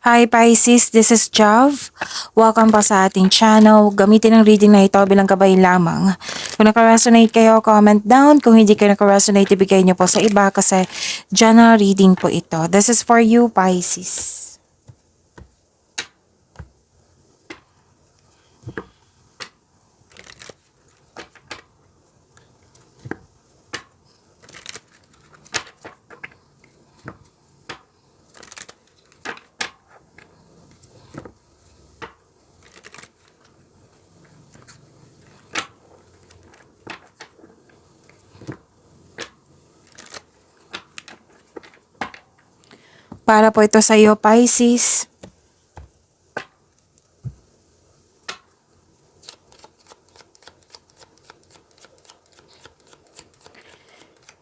Hi Pisces, this is Jav. Welcome pa sa ating channel. Gamitin ang reading na ito bilang gabay lamang. Kung naka-resonate kayo, comment down. Kung hindi kayo naka-resonate, ibigay niyo po sa iba kasi general reading po ito. This is for you, Pisces. Para po ito sa iyo, Pisces.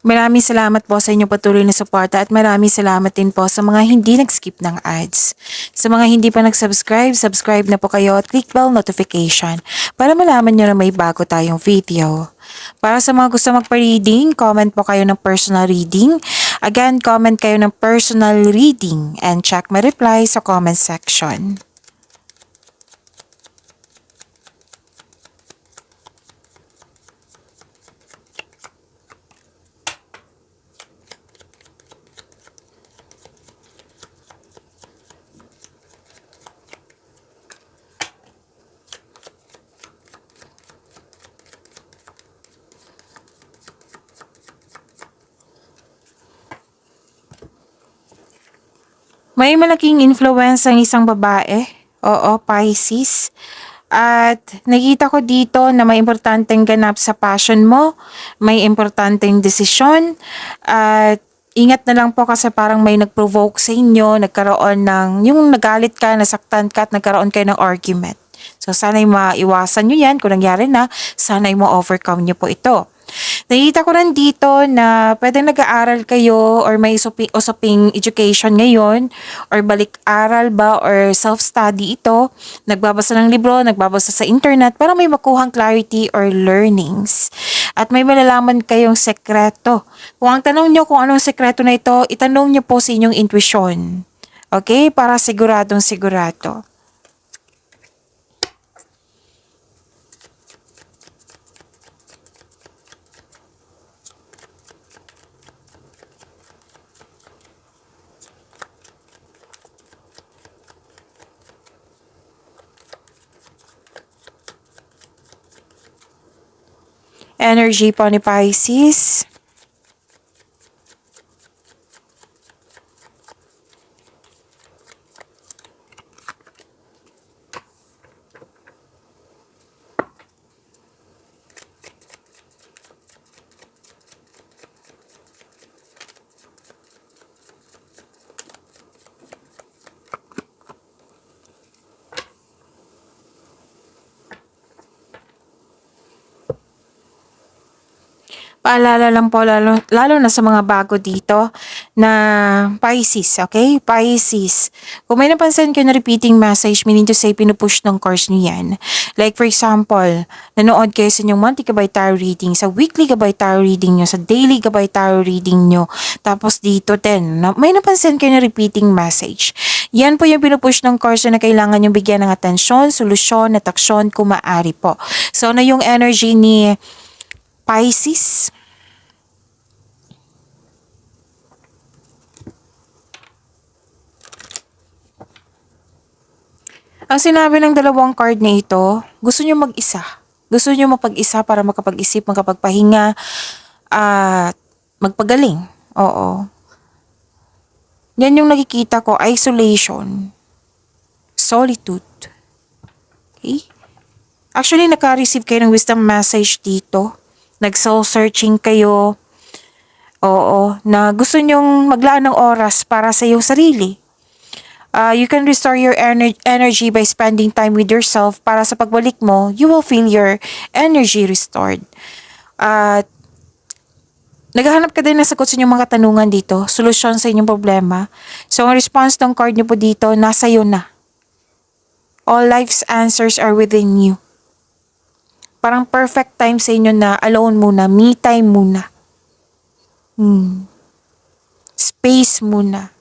Maraming salamat po sa inyong patuloy na suporta at maraming salamat din po sa mga hindi nag-skip ng ads. Sa mga hindi pa nag-subscribe, subscribe na po kayo at click bell notification para malaman nyo na may bago tayong video. Para sa mga gusto magpa-reading, comment po kayo ng personal reading. Again, comment kayo ng personal reading and check my reply sa comment section. May malaking influence ang isang babae. Oo, Pisces. At nakita ko dito na may importanteng ganap sa passion mo, may importanteng desisyon, at ingat na lang po kasi parang may nag-provoke sa inyo, nagkaroon ng, yung nagalit ka, nasaktan ka at nagkaroon kayo ng argument. So sana'y maiwasan nyo yan. Kung nangyari na, sana'y ma-overcome nyo po ito. Nakita ko rin dito na pwedeng nag-aaral kayo or may usaping education ngayon or balik-aral ba or self-study ito. Nagbabasa ng libro, nagbabasa sa internet para may makuhang clarity or learnings. At may malalaman kayong sekreto. Kung ang tanong nyo kung anong sekreto na ito, itanong nyo po sa inyong intuition. Okay? Para siguradong sigurado. Energy po ni Pisces. Paalala lang po lalo na sa mga bago dito na Pisces, okay? Pisces. Kung may napansin kayo na repeating message, meaning to say pinupush ng course niyo yan. Like for example, nanood kayo sa inyong monthly gabay tarot reading, sa weekly gabay tarot reading nyo, sa daily gabay tarot reading nyo. Tapos dito din, may napansin kayo na repeating message. Yan po yung pinupush ng course na kailangan yung bigyan ng atensyon, solusyon, at aksyon kung maaari po. So, ano yung energy ni Pisces? Ang sinabi ng dalawang card na ito, gusto nyo mag-isa. Gusto nyo mapag-isa para makapag-isip, makapagpahinga, at magpagaling. Oo. Yan yung nakikita ko, isolation, solitude. Okay? Actually, naka-receive kayo ng wisdom message dito. Nag-soul-searching kayo. Oo. Na gusto nyong maglaan ng oras para sa iyong sarili. You can restore your energy by spending time with yourself para sa pagbalik mo, you will feel your energy restored. At naghahanap ka din ng sagot sa inyong mga katanungan dito, solusyon sa inyong problema. So, ang response ng card niyo po dito, nasa iyo na. All life's answers are within you. Parang perfect time sa inyo na alone muna, me time muna. Space muna.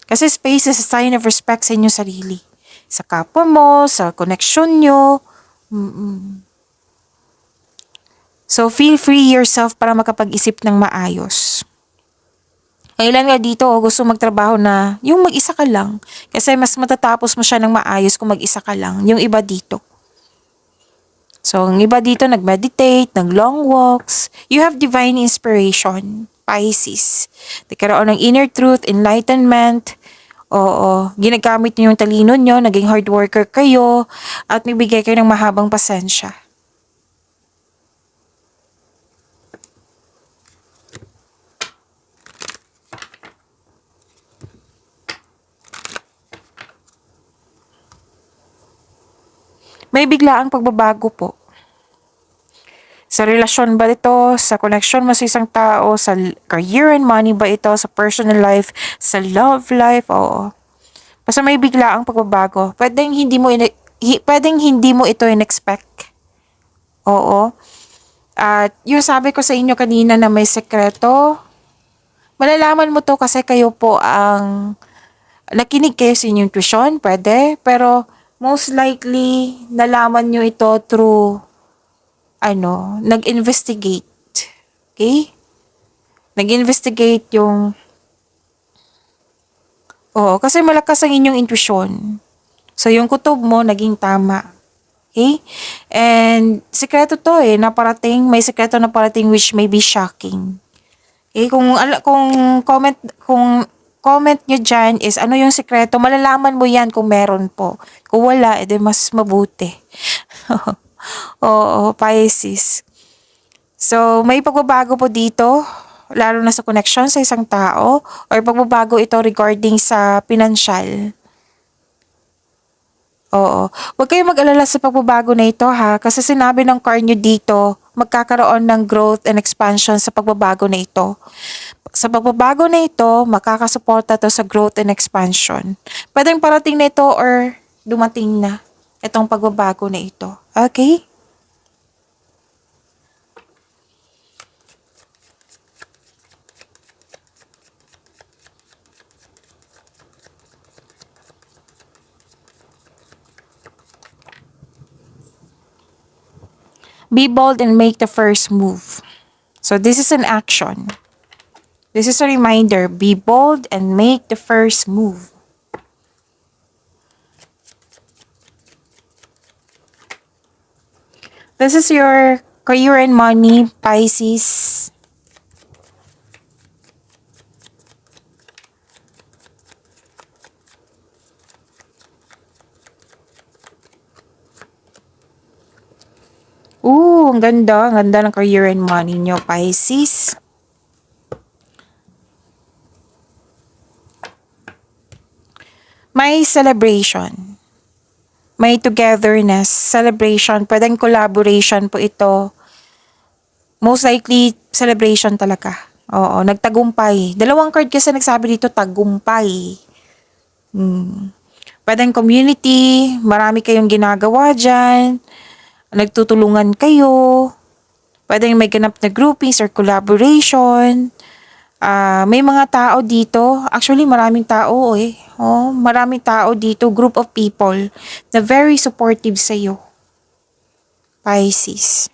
Kasi space is a sign of respect sa inyong sarili. Sa kapwa mo, sa connection nyo. So, feel free yourself para makapag-isip ng maayos. Ang ilan nga dito, gusto magtrabaho na yung mag-isa ka lang. Kasi mas matatapos mo siya ng maayos kung mag-isa ka lang. Yung iba dito. So, ang iba dito, nag-meditate, nag-long walks. You have divine inspiration. Pisces. Nagkaroon ng inner truth, enlightenment. Oo, ginagamit niyo yung talino niyo, naging hard worker kayo, at bigay kayo ng mahabang pasensya. May biglaang pagbabago po. Sa relasyon ba ito? Sa connection mo sa isang tao? Sa career and money ba ito? Sa personal life? Sa love life? Oo. Basta may biglaang pagbabago. Pwedeng hindi mo ito in-expect. Oo. At yung sabi ko sa inyo kanina na may sekreto, malalaman mo to kasi kayo po ang nakinig kayo sa inyong intuition, pwede. Pero most likely, nalaman nyo ito through nag-investigate. Okay? Nag-investigate yung kasi malakas ang inyong intuition. So, yung kutob mo, naging tama. Okay? And, sikreto to may sikreto na parating which may be shocking. Okay? Kung comment nyo dyan is ano yung sikreto, malalaman mo yan kung meron po. Kung wala, edi mas mabuti. Oo, Pisces. So, may pagbabago po dito, lalo na sa connection sa isang tao, or pagbabago ito regarding sa financial. Oo. Huwag kayong mag-alala sa pagbabago na ito ha, kasi sinabi ng card nyo dito, magkakaroon ng growth and expansion sa pagbabago na ito. Sa pagbabago na ito, makakasuporta to sa growth and expansion. Pwedeng parating na ito or dumating na itong pagbabago na ito. Okay? Be bold and make the first move. So this is an action. This is a reminder. Be bold and make the first move. This is your career and money, Pisces. Ang ganda. Ang ganda ng career and money nyo, Pisces. May celebration. May togetherness, celebration, pwedeng collaboration po ito. Most likely, celebration talaga. Oo, nagtagumpay. Dalawang card kasi nagsabi dito, tagumpay. Pwedeng community, marami kayong ginagawa dyan, nagtutulungan kayo, pwedeng may ganap na groupings or collaboration. May mga tao dito, actually maraming tao maraming tao dito, group of people na very supportive sa iyo. Pisces.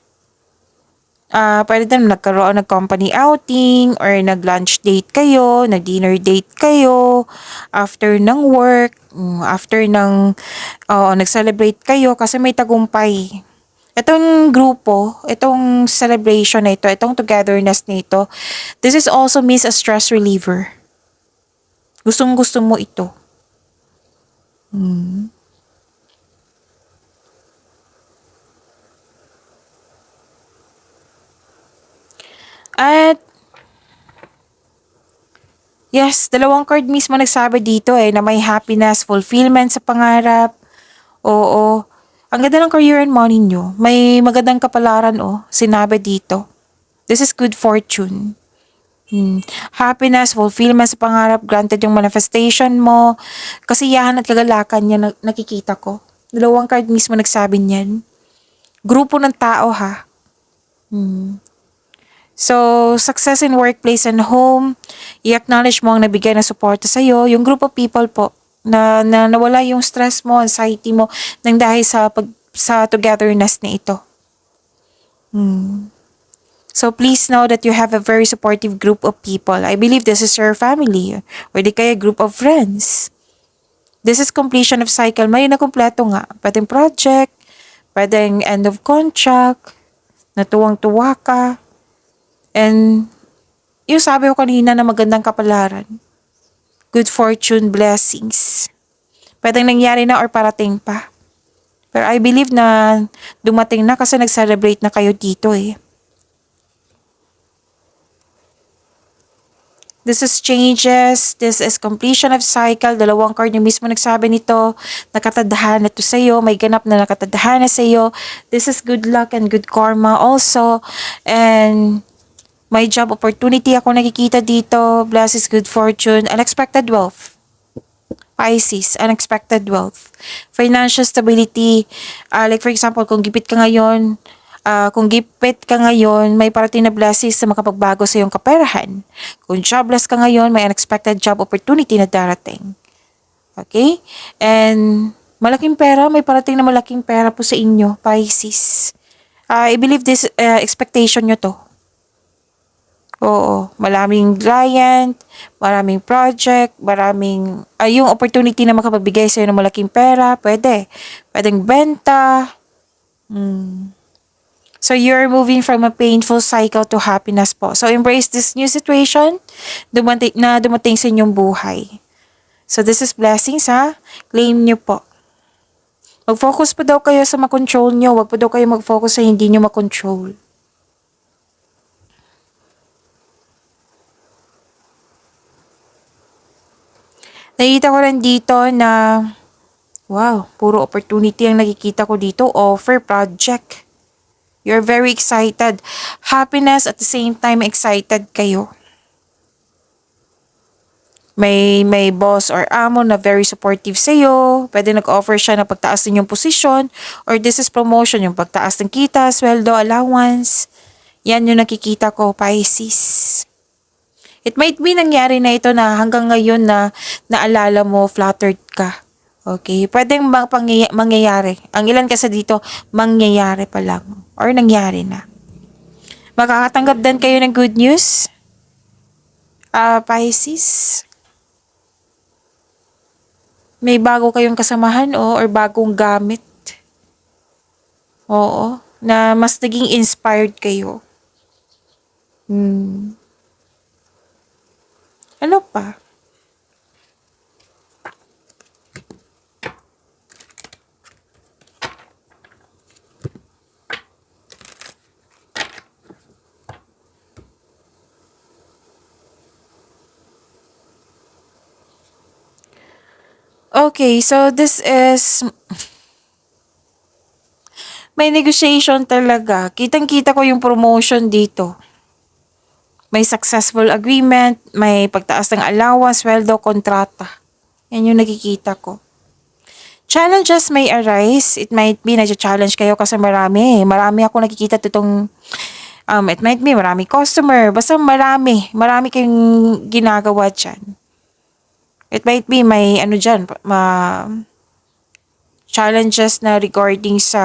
Pwede din nagkaroon ng company outing or nag-lunch date kayo, nag-dinner date kayo, after ng work, after ng nag-celebrate kayo kasi may tagumpay. Itong grupo, itong celebration na ito, itong togetherness na ito, this is also means a stress reliever. Gustong-gusto mo ito. At, yes, dalawang card mismo nagsabi dito na may happiness, fulfillment sa pangarap. Oo. Ang ganda ng career and money nyo. May magandang kapalaran sinabi dito. This is good fortune. Happiness, fulfillment sa pangarap, granted yung manifestation mo. Kasiyahan at kagalakan niya nakikita ko. Dalawang card mismo nagsabi niyan. Grupo ng tao ha. So, success in workplace and home, i-acknowledge mo ang nabigay na suporta sa'yo, yung group of people po, na nawala yung stress mo, anxiety mo, nang dahil sa togetherness na ito. So, please know that you have a very supportive group of people. I believe this is your family, or di kaya group of friends. This is completion of cycle. May nakumpleto nga. Pwedeng project, pwedeng end of contract, natuwang-tuwa ka, and yung sabi ko kanina na magandang kapalaran. Good fortune, blessings. Pwedeng nangyari na or parating pa. Pero I believe na dumating na kasi nag-celebrate na kayo dito eh. This is changes. This is completion of cycle. Dalawang card yung mismo nagsabi nito. Nakatadhana to sa'yo. May ganap na nakatadhana sa'yo. This is good luck and good karma also. And may job opportunity ako nakikita dito. Blessings, good fortune. Unexpected wealth. Pisces, unexpected wealth. Financial stability. Like for example, kung gipit ka ngayon, may parating na blessings na makapagbago sa iyong kaperahan. Kung jobless ka ngayon, may unexpected job opportunity na darating. Okay? And malaking pera, may parating na malaking pera po sa inyo, Pisces. I believe this expectation nyo to. Oo, maraming client, maraming project, yung opportunity na makapagbigay sa'yo ng malaking pera, pwede. Pwedeng benta. So, you're moving from a painful cycle to happiness po. So, embrace this new situation dumating sa inyong buhay. So, this is blessings ha. Claim nyo po. Mag-focus po daw kayo sa makontrol nyo. Huwag po daw kayo mag-focus sa hindi nyo makontrol. Nakikita ko rin dito na, wow, puro opportunity ang nakikita ko dito. Offer, project. You're very excited. Happiness at the same time excited kayo. May boss or amo na very supportive sa'yo. Pwede nag-offer siya na pagtaas din yung posisyon. Or this is promotion, yung pagtaas ng kita, sweldo, allowance. Yan yung nakikita ko, Pisces. It might be nangyari na ito na hanggang ngayon na naalala mo, flattered ka. Okay? Pwedeng mangyayari. Ang ilan kasi dito, mangyayari pa lang. Or nangyari na. Makakatanggap din kayo ng good news? Pisces? May bago kayong kasamahan or bagong gamit. Oo. Na mas naging inspired kayo. Ano pa? Okay, so this is may negotiation talaga. Kitang-kita ko yung promotion dito. May successful agreement, may pagtaas ng allowance, sweldo, kontrata. Yan yung nakikita ko. Challenges may arise. It might be na-challenge kayo kasi marami. Marami ako nakikita itong, it might be marami customer. Basta marami kayong ginagawa dyan. It might be may challenges na regarding sa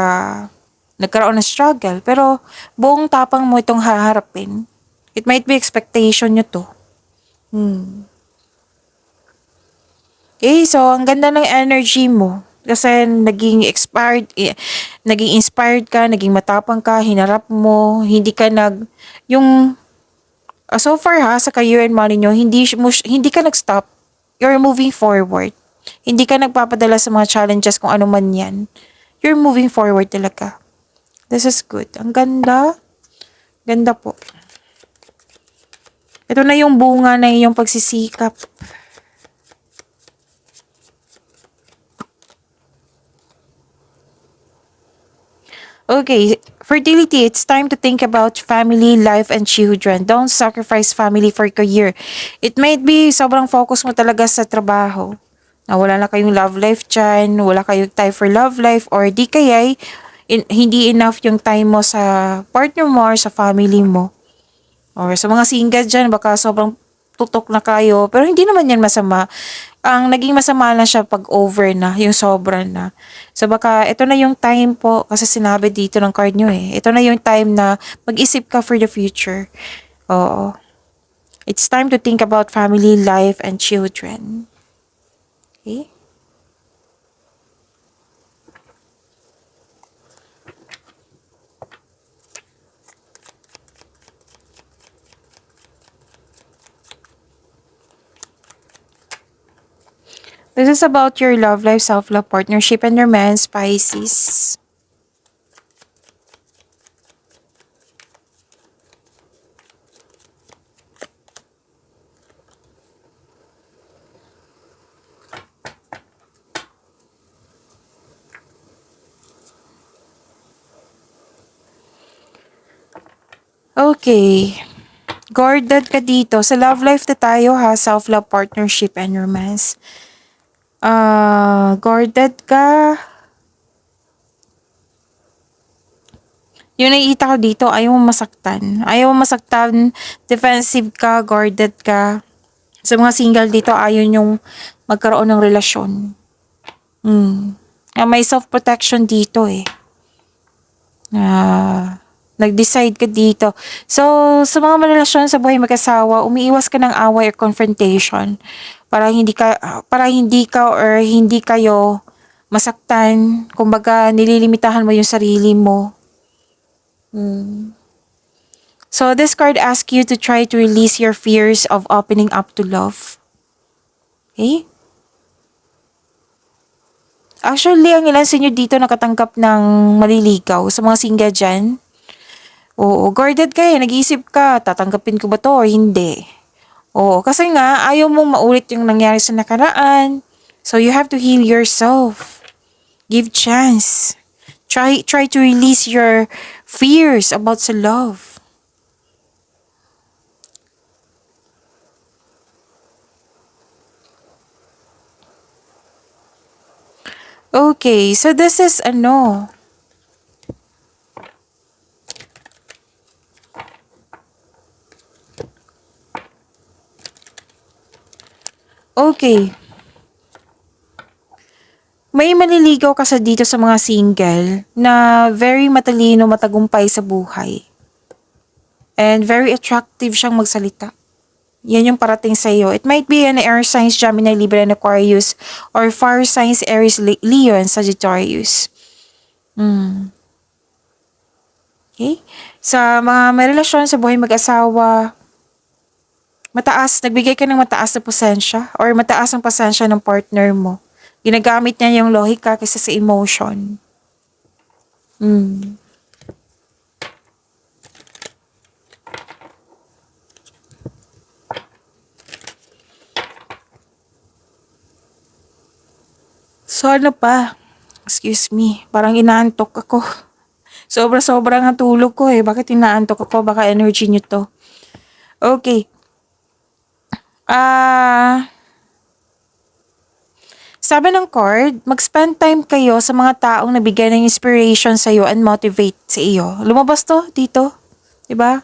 nagkaroon ng struggle. Pero buong tapang mo itong haharapin. It might be expectation nyo to. Okay, so ang ganda ng energy mo. Kasi naging inspired ka, naging matapang ka, hinarap mo, hindi ka so far sa career and money nyo, hindi ka nag-stop. You're moving forward. Hindi ka nagpapadala sa mga challenges kung ano man yan. You're moving forward talaga. This is good. Ang ganda. Ganda po. Ito na yung bunga na iyong pagsisikap. Okay, fertility, it's time to think about family, life, and children. Don't sacrifice family for career. It might be sobrang focus mo talaga sa trabaho. Na wala na kayong love life dyan, wala kayong time for love life, or di kaya hindi enough yung time mo sa partner mo or sa family mo. Or sa mga single dyan, baka sobrang tutok na kayo. Pero hindi naman yan masama. Ang naging masama na siya pag over na, yung sobra na. So baka ito na yung time po, kasi sinabi dito ng card nyo eh. Ito na yung time na mag-isip ka for the future. Oo. It's time to think about family, life, and children. Okay? This is about your love life, self-love, partnership, and romance, Pisces. Okay. Guarded ka dito. Sa love life na tayo ha, self-love, partnership, and romance. Guarded ka. Yung nakikita ko dito, ayaw mo masaktan. Ayaw mo masaktan, defensive ka, guarded ka. Sa mga single dito, ayaw yung magkaroon ng relasyon. May self-protection dito eh. Nag-decide ka dito. So, sa mga relasyon sa buhay mag-asawa, umiiwas ka ng away or confrontation para hindi ka or hindi kayo masaktan. Kumbaga, nililimitahan mo yung sarili mo. So, this card asks you to try to release your fears of opening up to love. Okay? Actually, ang ilan sa inyo dito nakatanggap ng maliligaw sa mga single dyan. Oo, guarded ka eh. Nag-iisip ka, tatanggapin ko ba to or hindi? Oo, kasi nga, ayaw mong maulit yung nangyari sa nakaraan. So, you have to heal yourself. Give chance. Try to release your fears about sa love. Okay, so this is ano. Okay. May maliligaw ka sa dito sa mga single na very matalino, matagumpay sa buhay. And very attractive siyang magsalita. Yan yung parating sa iyo. It might be an air signs, Gemini, Libra, and Aquarius, or fire signs, Aries, Leo, and Sagittarius. Okay? Sa mga may relasyon sa buhay mag-asawa, nagbigay ka ng mataas na pasensya or mataas ang pasensya ng partner mo. Ginagamit niya yung lohika kaysa sa emotion. So ano pa? Excuse me, parang inaantok ako. Sobra-sobra nga tulog ko eh. Bakit inaantok ako? Baka energy nyo to. Okay. Sabi ng card, mag-spend time kayo sa mga taong nabigyan ng inspiration sa iyo and motivate sa iyo. Lumabas to dito, 'di ba?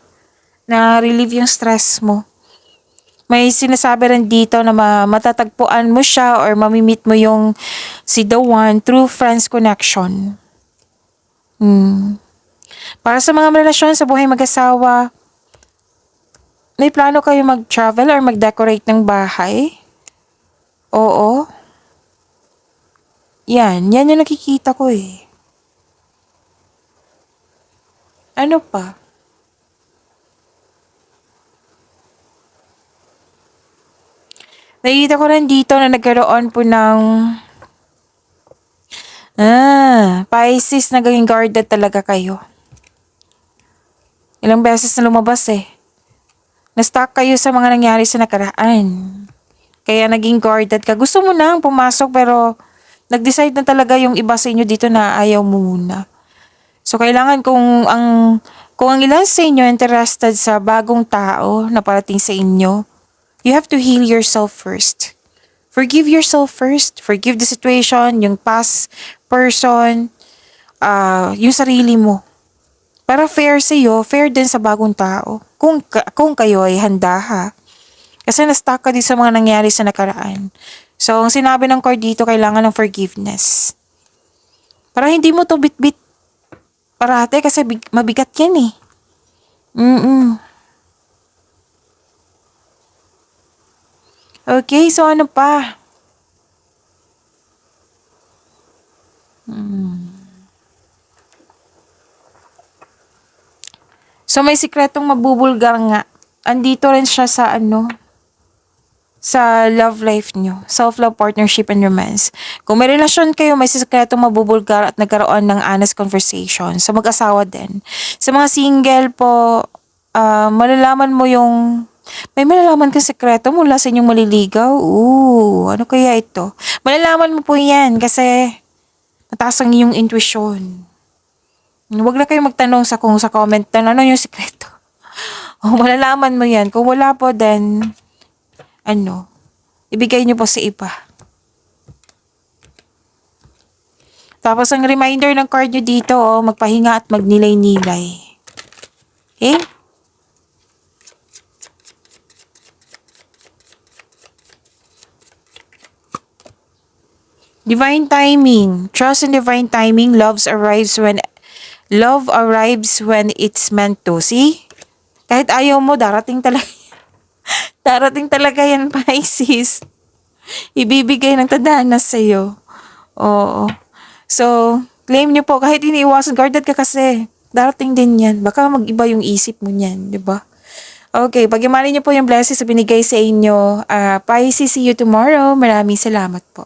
Na relieve yung stress mo. May sinasabi rin dito na matatagpuan mo siya or mamimit mo yung si the one through friends connection. Para sa mga relasyon sa buhay mag-asawa, may plano kayo mag-travel or mag-decorate ng bahay? Oo. Yan yung nakikita ko eh. Ano pa? Nakikita ko rin dito na nagkaroon po ng Pisces, naging guarded talaga kayo. Ilang beses na lumabas eh. Na-stuck kayo sa mga nangyari sa nakaraan. Kaya naging guarded ka. Gusto mo nang pumasok pero nag-decide na talaga yung iba sa inyo dito na ayaw mo muna. So kailangan kung ang ilan sa inyo interested sa bagong tao na parating sa inyo, you have to heal yourself first. Forgive yourself first. Forgive the situation, yung past person, yung sarili mo. Para fair sa'yo, fair din sa bagong tao. Kung kayo ay handa ha. Kasi na-stuck ka din sa mga nangyari sa nakaraan. So, ang sinabi ng card dito, kailangan ng forgiveness. Para hindi mo to bit-bit parate kasi mabigat yan eh. Okay, so ano pa? So may sikretong mabubulgar nga. Andito rin siya sa sa love life nyo, self-love, partnership, and romance. Kung may relasyon kayo, may sikretong mabubulgar at nagkaroon ng honest conversation. Sa mag-asawa din. Sa mga single po, malalaman mo may malalaman kang sekreto mula sa inyong maliligaw. Ano kaya ito? Malalaman mo po yan kasi mataas ang iyong intuition. Huwag na kayo magtanong sa comment na ano yung sikreto. Malalaman mo yan. Kung wala po, then ibigay niyo po sa iba. Tapos ang reminder ng card niyo dito, magpahinga at magnilay-nilay. Okay? Divine timing. Trust in divine timing. Love arrives when it's meant to. See? Kahit ayaw mo, darating talaga. Darating talaga yan, Pisces. Ibibigay ng tadhana sa'yo. Oo. So, claim niyo po, kahit iniiwasan, guarded ka kasi. Darating din yan. Baka mag-iba yung isip mo niyan, di ba? Okay, pag-imali niyo po yung blessings na binigay sa inyo. Pisces, see you tomorrow. Maraming salamat po.